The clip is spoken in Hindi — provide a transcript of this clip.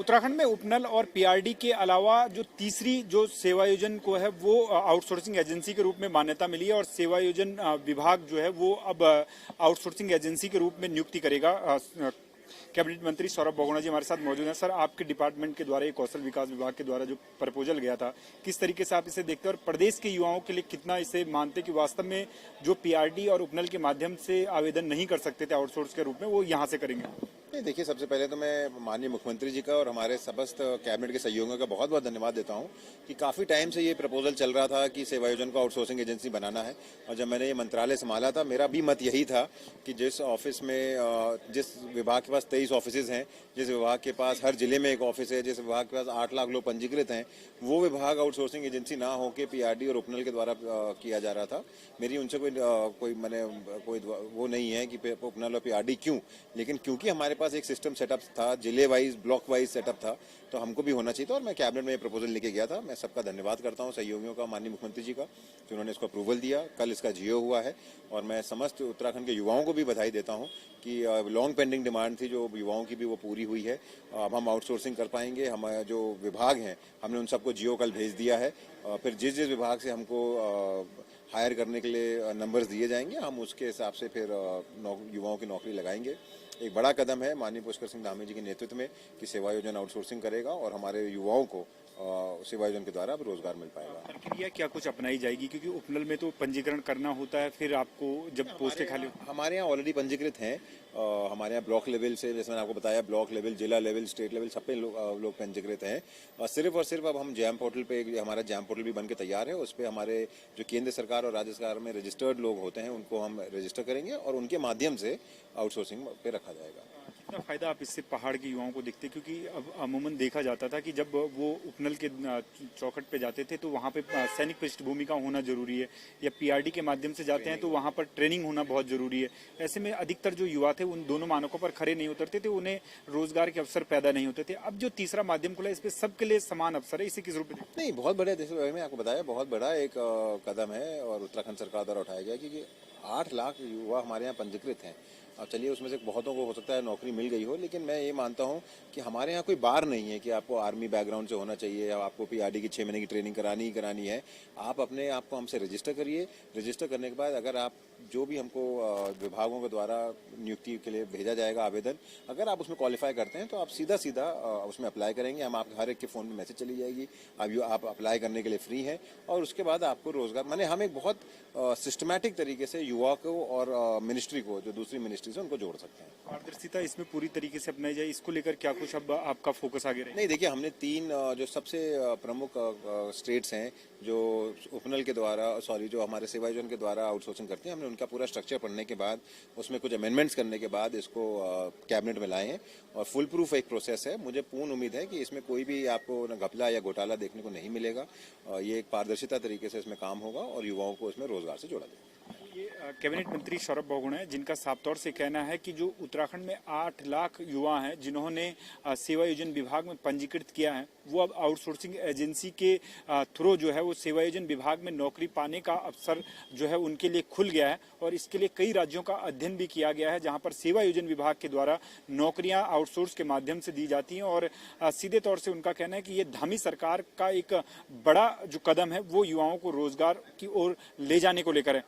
उत्तराखंड में उपनल और पीआरडी के अलावा जो तीसरी जो सेवायोजन को है वो आउटसोर्सिंग एजेंसी के रूप में मान्यता मिली है और सेवायोजन विभाग जो है वो अब आउटसोर्सिंग एजेंसी के रूप में नियुक्ति करेगा। कैबिनेट मंत्री सौरभ बहुगुणा जी हमारे साथ मौजूद हैं। सर, आपके डिपार्टमेंट के द्वारा, ये कौशल विकास विभाग के द्वारा जो प्रपोजल गया था, किस तरीके से आप इसे देखते हैं और प्रदेश के युवाओं के लिए कितना इसे मानते कि वास्तव में जो पीआरडी और उपनल के माध्यम से आवेदन नहीं कर सकते थे आउटसोर्स के रूप में, वो यहाँ से करेंगे? नहीं, देखिए, सबसे पहले तो मैं माननीय मुख्यमंत्री जी का और हमारे समस्त कैबिनेट के सहयोगियों का बहुत बहुत धन्यवाद देता हूं कि काफ़ी टाइम से ये प्रपोजल चल रहा था कि सेवायोजन को आउटसोर्सिंग एजेंसी बनाना है। और जब मैंने ये मंत्रालय संभाला था, मेरा भी मत यही था कि जिस ऑफिस में जिस विभाग के पास 23 ऑफिस हैं, जिस विभाग के पास हर जिले में एक ऑफिस है, जिस विभाग के पास 8 लाख लोग पंजीकृत हैं, वो विभाग आउटसोर्सिंग एजेंसी ना होकर पीआरडी और उपनल के द्वारा किया जा रहा था। मेरी उनसे कोई वो नहीं है कि उपनल और पीआरडी क्यों, लेकिन क्योंकि हमारे पास एक सिस्टम सेटअप था, जिले वाइज, ब्लॉक वाइज सेटअप था, तो हमको भी होना चाहिए था और मैं कैबिनेट में ये प्रपोजल लेके गया था। मैं सबका धन्यवाद करता हूं, सहयोगियों का, माननीय मुख्यमंत्री जी का, कि उन्होंने इसको अप्रूवल दिया। कल इसका जीओ हुआ है और मैं समस्त उत्तराखंड के युवाओं को भी बधाई देता हूं कि लॉन्ग पेंडिंग डिमांड थी जो युवाओं की भी, वो पूरी हुई है। अब हम आउटसोर्सिंग कर पाएंगे। हम जो विभाग हैं, हमने उन सबको जीओ कल भेज दिया है। फिर जिस जिस विभाग से हमको हायर करने के लिए नंबर्स दिए जाएंगे, हम उसके हिसाब से फिर युवाओं की नौकरी लगाएंगे। एक बड़ा कदम है माननीय पुष्कर सिंह धामी जी के नेतृत्व में कि सेवायोजन आउटसोर्सिंग करेगा और हमारे युवाओं को सेवायोजन के द्वारा अब रोजगार मिल पाएगा। प्रक्रिया क्या कुछ अपनाई जाएगी, क्योंकि उपनल में तो पंजीकरण करना होता है, फिर आपको जब पोस्टें खाली? हमारे यहाँ ऑलरेडी पंजीकृत हैं। हमारे यहाँ ब्लॉक लेवल से, जैसे मैंने आपको बताया, ब्लॉक लेवल, जिला लेवल, स्टेट लेवल, सब पे लोग पंजीकृत हैं। सिर्फ और सिर्फ अब हम जैम पोर्टल पे, हमारा जैम पोर्टल भी बन के तैयार है, उस पर हमारे जो केंद्र सरकार और राज्य सरकार में रजिस्टर्ड लोग होते हैं उनको हम रजिस्टर करेंगे और उनके माध्यम से आउटसोर्सिंग पे रखा जाएगा। कितना फायदा आप इससे पहाड़ के युवाओं को दिखते, क्योंकि अब अमूमन देखा जाता था कि जब वो उपनल के चौखट पे जाते थे तो वहाँ पे सैनिक पृष्ठभूमि का होना जरूरी है, या पीआरडी के माध्यम से जाते हैं तो वहाँ पर ट्रेनिंग होना बहुत जरूरी है। ऐसे में अधिकतर जो युवा थे उन दोनों मानकों पर खड़े नहीं उतरते थे, उन्हें रोजगार के अवसर पैदा नहीं होते थे। अब जो तीसरा माध्यम खुला, इस पे सबके लिए समान अवसर है, इसे किस रूप में? नहीं, बहुत बढ़िया, जैसे मैंने आपको बताया, बहुत बड़ा एक कदम है और उत्तराखंड सरकार द्वारा उठाया गया, क्योंकि 8 लाख युवा हमारे यहाँ पंजीकृत हैं। अब चलिए, उसमें से बहुतों को हो सकता है नौकरी मिल गई हो, लेकिन मैं ये मानता हूँ कि हमारे यहाँ कोई बार नहीं है कि आपको आर्मी बैकग्राउंड से होना चाहिए या आपको पीआरडी की 6 महीने की ट्रेनिंग करानी ही करानी है। आप अपने आप को हमसे रजिस्टर करिए। रजिस्टर करने के बाद अगर आप जो भी हमको विभागों के द्वारा नियुक्ति के लिए भेजा जाएगा आवेदन, अगर आप उसमें क्वालिफाई करते हैं तो आप सीधा सीधा उसमें अप्लाई करेंगे। हम आप हर एक के फ़ोन में मैसेज चली जाएगी, आप अप्लाई करने के लिए फ्री हैं और उसके बाद आपको रोजगार, माने हम एक बहुत सिस्टमैटिक तरीके से युवा को और मिनिस्ट्री को, जो दूसरी मिनिस्ट्री से, उनको जोड़ सकते हैं। पारदर्शिता इसमें पूरी तरीके से अपनाई जाए, इसको लेकर क्या कुछ अब आपका फोकस आगे रहे? नहीं, देखिए, हमने 3 जो सबसे प्रमुख स्टेट्स हैं जो उपनल के द्वारा, जो हमारे सेवायोजन के द्वारा आउटसोर्सिंग करते हैं, हमने उनका पूरा स्ट्रक्चर पढ़ने के बाद, उसमें कुछ अमेंडमेंट्स करने के बाद इसको कैबिनेट में लाए हैं और फुल प्रूफ एक प्रोसेस है। मुझे पूर्ण उम्मीद है कि इसमें कोई भी आपको न घपला या घोटाला देखने को नहीं मिलेगा। ये एक पारदर्शिता तरीके से इसमें काम होगा और युवाओं को इसमें रोजगार से जोड़ा जाएगा। ये कैबिनेट मंत्री सौरभ बहुगुणा है, जिनका साफ तौर से कहना है कि जो उत्तराखंड में 8 लाख युवा हैं जिन्होंने सेवायोजन विभाग में पंजीकृत किया है, वो अब आउटसोर्सिंग एजेंसी के थ्रू जो है वो सेवायोजन विभाग में नौकरी पाने का अवसर जो है उनके लिए खुल गया है। और इसके लिए कई राज्यों का अध्ययन भी किया गया है जहां पर सेवायोजन विभाग के द्वारा नौकरियां आउटसोर्स के माध्यम से दी जाती हैं। और सीधे तौर से उनका कहना है कि ये धामी सरकार का एक बड़ा जो कदम है वो युवाओं को रोजगार की ओर ले जाने को लेकर है।